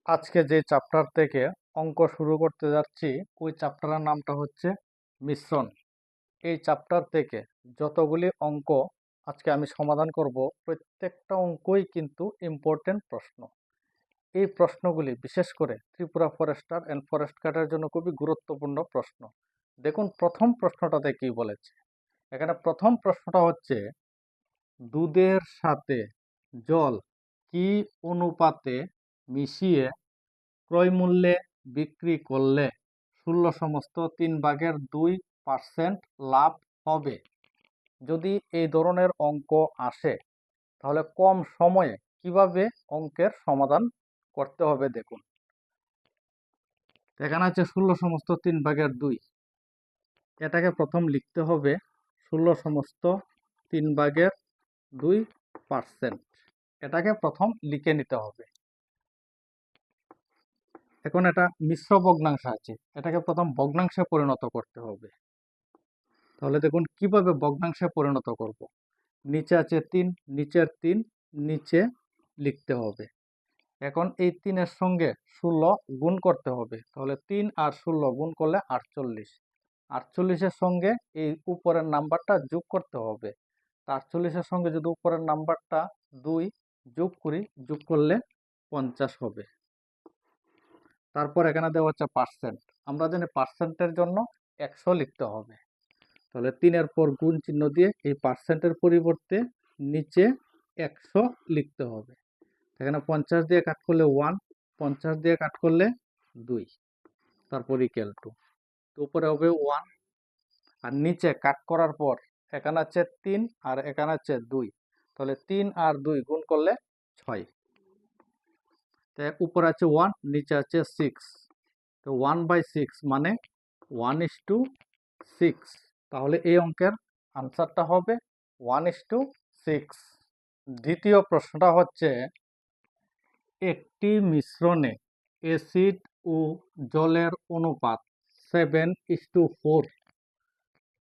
আজকে যে চ্যাপ্টার থেকে অঙ্ক শুরু করতে যাচ্ছি ওই চ্যাপ্টারের নামটা হচ্ছে মিশ্রণ। এই চ্যাপ্টার থেকে যতগুলি অঙ্ক আজকে আমি সমাধান করব, প্রত্যেকটা অঙ্কই কিন্তু ইম্পর্টেন্ট প্রশ্ন। এই প্রশ্নগুলি বিশেষ করে ত্রিপুরা ফরেস্টার অ্যান্ড ফরেস্ট গার্ডের জন্য খুবই গুরুত্বপূর্ণ প্রশ্ন। দেখুন প্রথম প্রশ্নটাতে কি বলেছে। এখানে প্রথম প্রশ্নটা হচ্ছে দুধের সাথে জল কি অনুপাতে মিশিয়ে ক্রয় মূল্যে বিক্রি করলে 16/3/2% লাভ হবে। যদি এই ধরনের অঙ্ক আসে তাহলে কম সময়ে কিভাবে অঙ্কের সমাধান করতে হবে দেখুন। এখানে আছে 16/3/2, এটাকে প্রথম লিখতে হবে 16/3/2%, এটাকে প্রথম লিখে নিতে হবে। এখন এটা মিশ্র ভগ্নাংশ আছে, এটাকে প্রথম ভগ্নাংশে পরিণত করতে হবে। তাহলে দেখুন কিভাবে ভগ্নাংশে পরিণত করব। নিচে আছে 3, নিচের 3 নিচে লিখতে হবে। এখন এই 3-এর সঙ্গে 16 গুণ করতে হবে। তাহলে 3 আর 16 গুণ করলে 48। 48-এর সঙ্গে এই উপরের নাম্বারটা যোগ করতে হবে। 48-এর সঙ্গে যদি উপরের নাম্বারটা 2 যোগ করি, যোগ করলে 50 হবে। তারপর এখানে দেওয়া হচ্ছে পার্সেন্ট। আমরা জানি পার্সেন্টের জন্য 100 লিখতে হবে। তাহলে 3-এর পর গুণ চিহ্ন দিয়ে এই পার্সেন্টের পরিবর্তে নিচে 100 লিখতে হবে। এখানে 50 দিয়ে কাট করলে 1, 50 দিয়ে কাট করলে 2, তারপর ইকুয়াল টু, তো উপরে হবে 1, আর নিচে কাট করার পর এখানে আছে 3 আর এখানে আছে 2, তাহলে 3 আর 2 গুণ করলে 6, উপরে আছে 1, নিচে আছে 6, তো 1/6 মানে 1:6। তাহলে এই অঙ্কের আনসারটা হবে 1:6। দ্বিতীয় প্রশ্নটা হচ্ছে একটি মিশ্রণে অ্যাসিড ও জলের অনুপাত 7:4।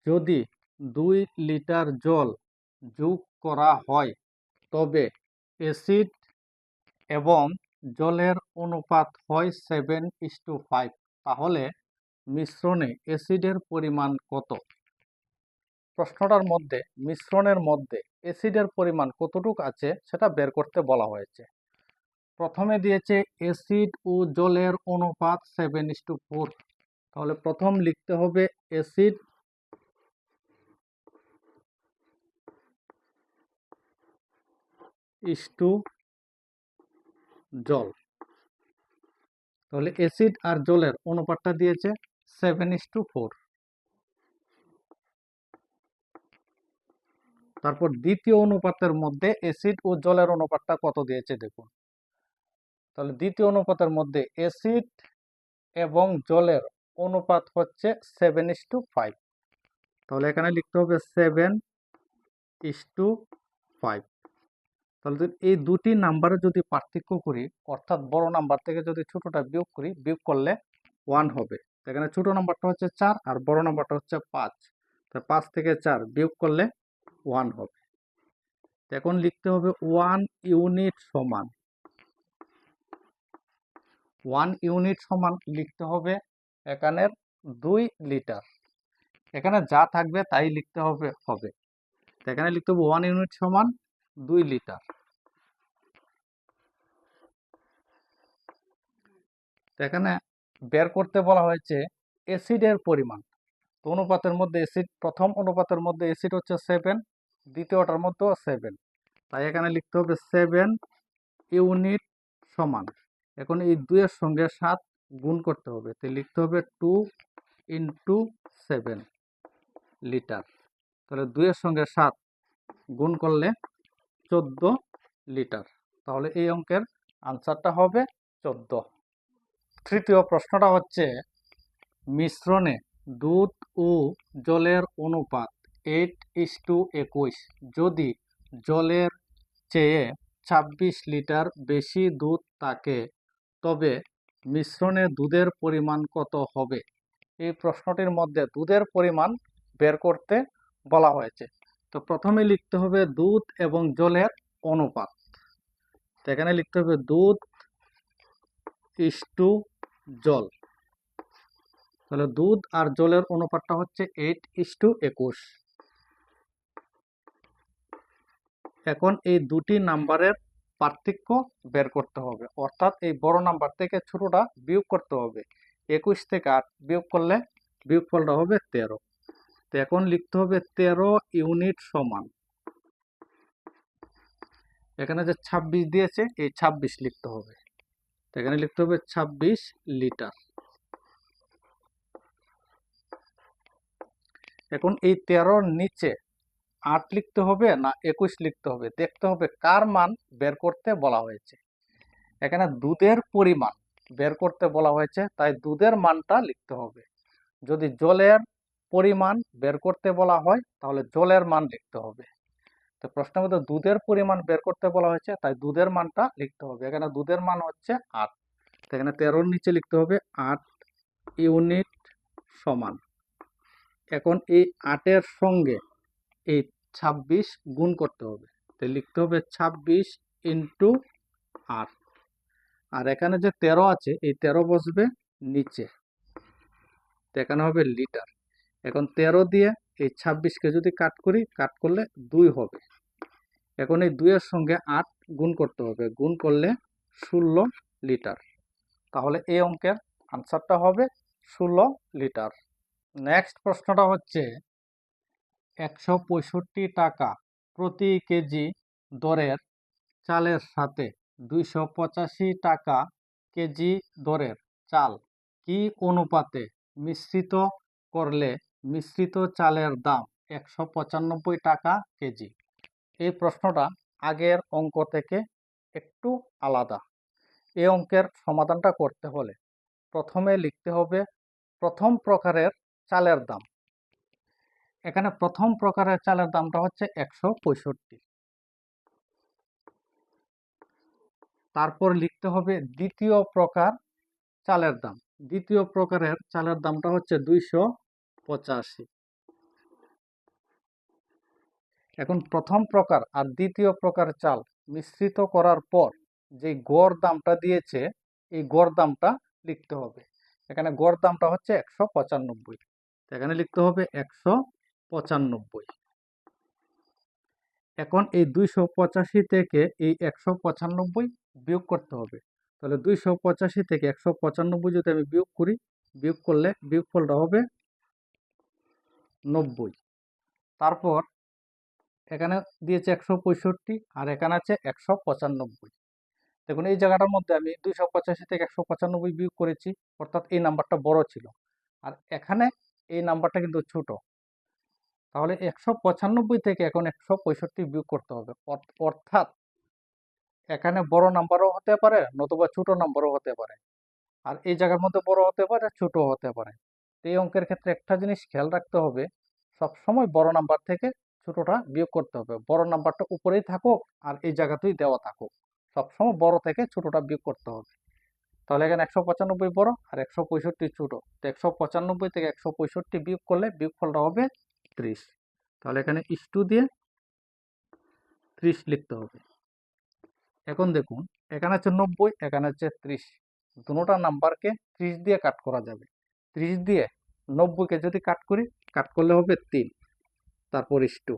যদি 2 লিটার জল যোগ করা হয় তবে অ্যাসিড এবং জলের অনুপাত হয় 7:5। তাহলে মিশ্রণে অ্যাসিডের পরিমাণ কত? প্রশ্নটার মধ্যে মিশ্রণের মধ্যে অ্যাসিডের পরিমাণ কতটুকু আছে সেটা বের করতে বলা হয়েছে। প্রথমে দিয়েছে অ্যাসিড ও জলের অনুপাত 7:4। তাহলে প্রথম লিখতে হবে অ্যাসিড ইস্টু জল। তাহলে অ্যাসিড আর জলের অনুপাতটা দিয়েছে 7:4। তারপর দ্বিতীয় অনুপাতের মধ্যে অ্যাসিড ও জলের অনুপাতটা কত দিয়েছে দেখুন। তাহলে দ্বিতীয় অনুপাতের মধ্যে অ্যাসিড এবং জলের অনুপাত হচ্ছে 7:5। তাহলে এখানে লিখতে হবে 7:5। তাহলে এই দুটি নাম্বারে যদি পার্থক্য করি, অর্থাৎ বড় নাম্বার থেকে যদি ছোটটা বিয়োগ করি, বিয়োগ করলে 1 হবে। এখানে ছোট নাম্বারটা হচ্ছে 4 আর বড় নাম্বারটা হচ্ছে 5। তো 5 থেকে 4 বিয়োগ করলে 1 হবে। এখন লিখতে হবে 1 ইউনিট সমান, 1 ইউনিট সমান লিখতে হবে এখানের 2 লিটার। এখানে যা থাকবে তাই লিখতে হবে। এখানে লিখতে হবে 1 ইউনিট সমান 2 লিটার। এখানে বের করতে বলা হয়েছে অ্যাসিডের পরিমাণ। তো অনুপাতের মধ্যে অ্যাসিড, প্রথম অনুপাতের মধ্যে অ্যাসিড হচ্ছে 7, দ্বিতীয়টার মধ্যেও 7, তাই এখানে লিখতে হবে 7 ইউনিট সমান। এখন এই 2 এর সঙ্গে 7 গুণ করতে হবে, তাই লিখতে হবে 2 × 7 লিটার। তাহলে 2 এর সঙ্গে 7 গুণ করলে 14 লিটার। তাহলে এই অঙ্কের আনসারটা হবে 14। তৃতীয় প্রশ্নটা হচ্ছে মিশ্রণে দুধ ও জলের অনুপাত 8:21। যদি জলের চেয়ে 26 লিটার বেশি দুধ থাকে তবে মিশ্রণে দুধের পরিমাণ কত হবে? এই প্রশ্নটির মধ্যে দুধের পরিমাণ বের করতে বলা হয়েছে। তো প্রথমে লিখতে হবে দুধ এবং জলের অনুপাত। এখানে লিখতে হবে দুধ ইস্টু জল। তাহলে দুধ আর জলের অনুপাতটা হচ্ছে 8:21। এখন এই দুটি নাম্বারের পার্থক্য বের করতে হবে, অর্থাৎ এই বড় নাম্বার থেকে ছোটটা বিয়োগ করতে হবে। 21 থেকে 8 বিয়োগ করলে বিয়োগফলটা হবে 13। তো এখন লিখতে হবে 13 ইউনিট সমান, এখানে যে 26 দিয়েছে এই 26 লিখতে হবে। তো এখানে লিখতে হবে 26 লিটার। এখন এই 13-র নিচে 8 লিখতে হবে না 21 লিখতে হবে, দেখতে হবে কার মান বের করতে বলা হয়েছে। এখানে দুধের পরিমাণ বের করতে বলা হয়েছে, তাই দুধের মানটা লিখতে হবে। যদি জলের পরিমাণ বের করতে বলা হয় তাহলে জলের মান লিখতে হবে। তো প্রশ্নের মধ্যে দুধের পরিমাণ বের করতে বলা হয়েছে, তাই দুধের মানটা লিখতে হবে। এখানে দুধের মান হচ্ছে 8। তো এখানে 13-র নিচে লিখতে হবে 8 ইউনিট সমান। এখন এই 8-এর সঙ্গে এই 26 গুণ করতে হবে। তো লিখতে হবে 26 ইন্টু 8। আর এখানে যে 13 আছে এই 13 বসবে নিচে, তো এখানে হবে লিটার। এখন 13 দিয়ে এই 26কে যদি কাট করি, কাট করলে 2 হবে। এখন এই 2-এর সঙ্গে 8 গুণ করতে হবে, গুণ করলে 16 লিটার। তাহলে এই অঙ্কের আনসারটা হবে 16 লিটার। নেক্সট প্রশ্নটা হচ্ছে 165 টাকা প্রতি কেজি দরের চালের সাথে 285 টাকা কেজি দরের চাল কি অনুপাতে মিশ্রিত করলে মিশ্রিত চালের দাম 195 টাকা কেজি। এই প্রশ্নটা আগের অঙ্ক থেকে একটু আলাদা। এই অঙ্কের সমাধানটা করতে হলে প্রথমে লিখতে হবে প্রথম প্রকারের চালের দাম। এখানে প্রথম প্রকারের চালের দামটা হচ্ছে 165। তারপর লিখতে হবে দ্বিতীয় প্রকার চালের দাম। দ্বিতীয় প্রকারের চালের দামটা হচ্ছে 285। এখন প্রথম প্রকার আর দ্বিতীয় প্রকার চাল মিশ্রিত করার পর যে গড় দামটা দিয়েছে এই গড় দামটা লিখতে হবে। এখানে গড় দামটা হচ্ছে 195। এখানে লিখতে হবে 195। এখন এই 285 থেকে এই 195 বিয়োগ করতে হবে। তাহলে 285 থেকে 195 যদি আমি বিয়োগ করি, বিয়োগ করলে বিয়োগফলটা হবে 90। তারপর এখানে দিয়েছে 165 আর এখানে আছে 195। দেখুন এই জায়গাটার মধ্যে আমি 285 থেকে 195 বিয়োগ করেছি, অর্থাৎ এই নাম্বারটা বড় ছিল, আর এখানে এই নাম্বারটা কিন্তু ছোট। তাহলে 195 থেকে এখন 165 বিয়োগ করতে হবে, অর্থাৎ এখানে বড় নাম্বারও হতে পারে নতুবা ছোট নাম্বারও হতে পারে, আর এই জায়গার মধ্যে বড় হতে পারে ছোট হতে পারে। এই অঙ্কের ক্ষেত্রে একটা জিনিস খেয়াল রাখতে হবে, সবসময় বড় নাম্বার থেকে ছোটটা বিয়োগ করতে হবে। বড় নাম্বারটা উপরেই থাকুক আর এই জায়গাতেই দেওয়া থাকুক, সবসময় বড় থেকে ছোটটা বিয়োগ করতে হবে। তাহলে এখানে 195 বড় আর 165 ছোট, তো 195 থেকে 165 বিয়োগ করলে বিয়োগফলটা হবে 30। তাহলে এখানে ইস্টু দিয়ে 30 লিখতে হবে। এখন দেখুন এখানে হচ্ছে 90, এখানে হচ্ছে 30, দুটোটা নাম্বারকে 30 দিয়ে কাট করা যাবে। 30 দিয়ে 90কে যদি কাট করি, কাট করলে হবে 3, তারপর ইস্টু।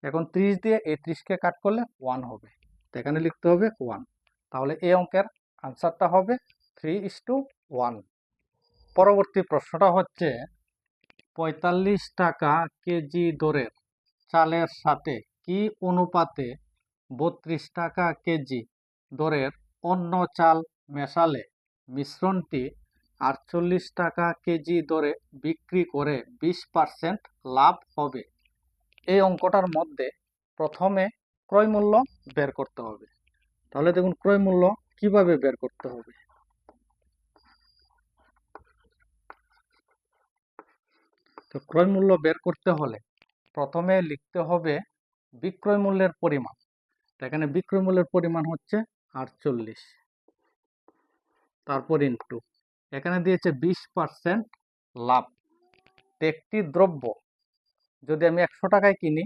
এখন 30 দিয়ে এই 30কে কাট করলে 1 হবে, তো এখানে লিখতে হবে 1। তাহলে এই অঙ্কের আনসারটা হবে 3:1। পরবর্তী প্রশ্নটা হচ্ছে 45 টাকা কেজি দরের চালের সাথে কি অনুপাতে 32 টাকা কেজি দরের অন্য চাল মেশালে মিশ্রণটি 48 টাকা কেজি দরে বিক্রি করে 20% লাভ হবে। এই অঙ্কটার মধ্যে প্রথমে ক্রয় মূল্য বের করতে হবে। তাহলে দেখুন ক্রয় মূল্য কিভাবে বের করতে হবে। তো ক্রয় মূল্য বের করতে হলে প্রথমে লিখতে হবে বিক্রয় মূল্যের পরিমাণ। এখানে বিক্রয় মূল্যের পরিমাণ হচ্ছে 48, তারপর ইন্টু এখানে দিয়েছে 20% লাভ। একটি দ্রব্য যদি আমি 100 টাকায় কিনি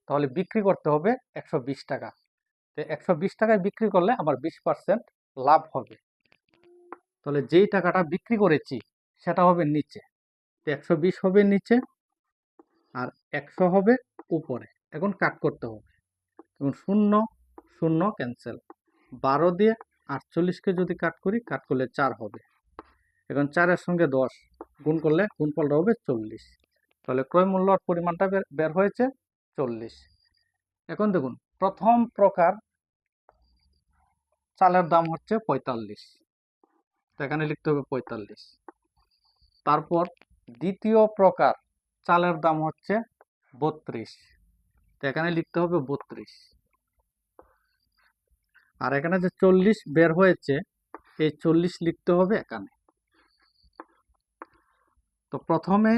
তাহলে বিক্রি করতে হবে 120 টাকা। তো 120 টাকায় বিক্রি করলে আমার 20% লাভ হবে। তাহলে যেই টাকাটা বিক্রি করেছি সেটা হবে নিচে, তো 120 হবে নিচে আর 100 হবে উপরে। এখন কাট করতে হবে, এবং 0 0 ক্যান্সেল, 12 দিয়ে 48কে যদি কাট করি, কাট করলে 4 হবে। এখন 4-এর সঙ্গে 10 গুণ করলে গুণফলটা হবে 40। তাহলে ক্রয় মূল্যর পরিমাণটা বের হয়েছে 40। এখন দেখুন, প্রথম প্রকার চালের দাম হচ্ছে 45, তো এখানে লিখতে হবে 45। তারপর দ্বিতীয় প্রকার চালের দাম হচ্ছে 32, তো এখানে লিখতে হবে 32। আর এখানে যে 40 বের হয়েছে, এই 40 লিখতে হবে এখানে। তো প্রথমে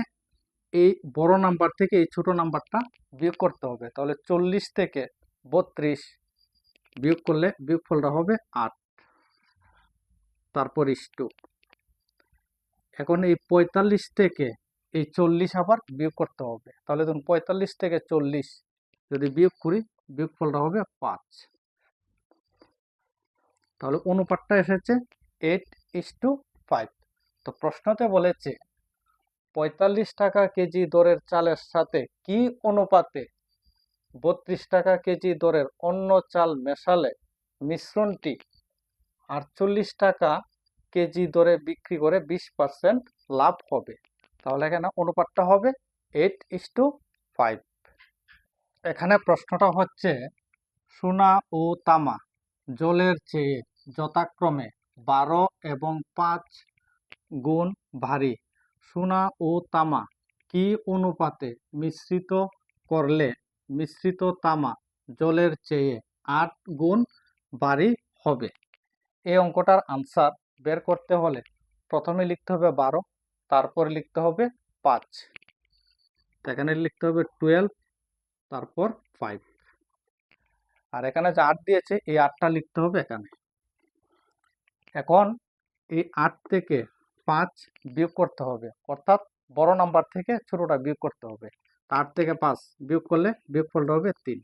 এই বড় নাম্বার থেকে এই ছোট নাম্বারটা বিয়োগ করতে হবে। তাহলে 40 থেকে 32 বিয়োগ করলে বিয়োগফলটা হবে 8। তারপর ইস্টু, এখন এই 45 থেকে এই 40 আবার বিয়োগ করতে হবে। তাহলে ধরুন 45 থেকে 40 যদি বিয়োগ করি, বিয়োগফলটা হবে 5। তাহলে অনুপাতটা এসেছে 8:5। তো প্রশ্নতে বলেছে 45 টাকা কেজি দরের চালের সাথে কি অনুপাতে 32 টাকা কেজি দরের অন্য চাল মেশালে মিশ্রণটি 48 টাকা কেজি দরে বিক্রি করে 20% লাভ হবে। তাহলে এখানে অনুপাতটা হবে 8:5। এখানে প্রশ্নটা হচ্ছে সোনা ও তামা জলের চেয়ে যথাক্রমে 12 এবং 5 গুণ ভারী। সোনা ও তামা কি অনুপাতে মিশ্রিত করলে মিশ্রিত তামা জলের চেয়ে 8 গুণ ভারী হবে? এই অঙ্কটার আনসার বের করতে হলে প্রথমে লিখতে হবে 12, তারপর লিখতে হবে 5, এখানে লিখতে হবে 12, তারপর 5। আর এখানে যে 8 দিয়েছে, এই 8টা লিখতে হবে এখানে। এখন এই 8 থেকে 5 বিয়োগ করতে হবে, অর্থাৎ বড় নাম্বার থেকে ছোটটা বিয়োগ করতে হবে। 8 থেকে 5 বিয়োগ করলে বিয়োগফলটা হবে 3।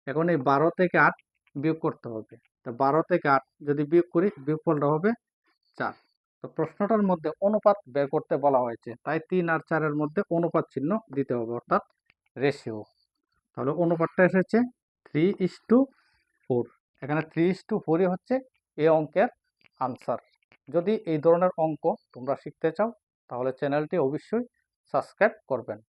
এখন এই 12 থেকে 8 বিয়োগ করতে হবে, তো 12 থেকে 8 যদি বিয়োগ করি, বিয়োগফলটা হবে 4। তো প্রশ্নটার মধ্যে অনুপাত বের করতে বলা হয়েছে, তাই 3 আর 4-এর মধ্যে অনুপাত চিহ্ন দিতে হবে, অর্থাৎ রেশিও। তাহলে অনুপাতটা এসেছে 3:4। এখানে 3:4ই হচ্ছে এই অঙ্কের আনসার। যদি এই ধরনের অঙ্ক তোমরা শিখতে চাও, তাহলে চ্যানেলটি অবশ্যই সাবস্ক্রাইব করবেন।